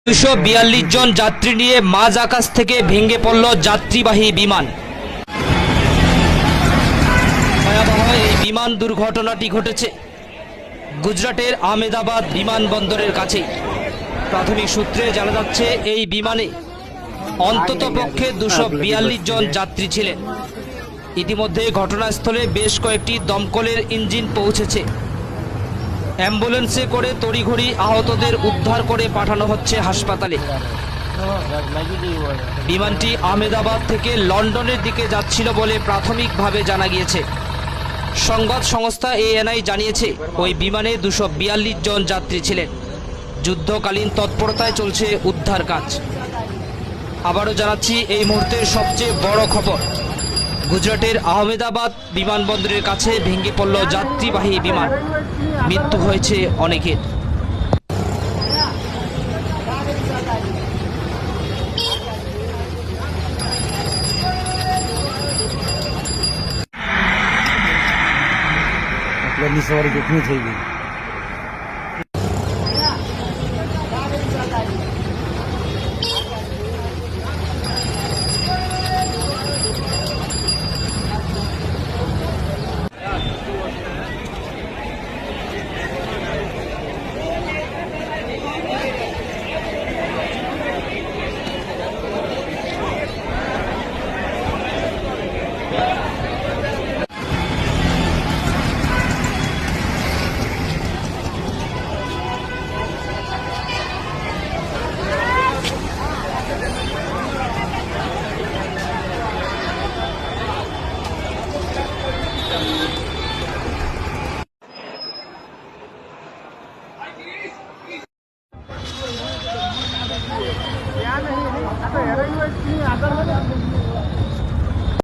242 জন যাত্রী নিয়ে মাঝ আকাশ থেকে ভেঙে পড়ল যাত্রীবাহী বিমান। ভয়াবহ এই বিমান দুর্ঘটনাটি ঘটেছে গুজরাটের আহমেদাবাদ বিমানবন্দরের কাছে। প্রাথমিক সূত্রে জানা যাচ্ছে এই বিমানে অন্ততপক্ষে 242 জন যাত্রী ছিলেন। ইতিমধ্যে ঘটনাস্থলে বেশ কয়েকটি দমকলের ইঞ্জিন পৌঁছেছে। অ্যাম্বুলেন্সে করে তড়িঘড়ি আহতদের উদ্ধার করে পাঠানো হচ্ছে হাসপাতালে। বিমানটি আহমেদাবাদ থেকে লন্ডনের দিকে যাচ্ছিল বলে প্রাথমিকভাবে জানা গিয়েছে। সংবাদ সংস্থা ANI জানিয়েছে ওই বিমানে 242 জন যাত্রী ছিলেন। যুদ্ধকালীন তৎপরতায় চলছে উদ্ধার কাজ। আবারও জানাচ্ছি এই মুহূর্তের সবচেয়ে বড় খবর, গুজরাটের আহমেদাবাদ বিমানবন্দরের কাছে ভেঙে পড়ল যাত্রীবাহী বিমান। মৃত্যু হয়েছে অনেকের। सवारी कितनी થઈ ગઈ। या नहीं आता है इतनी आदर है।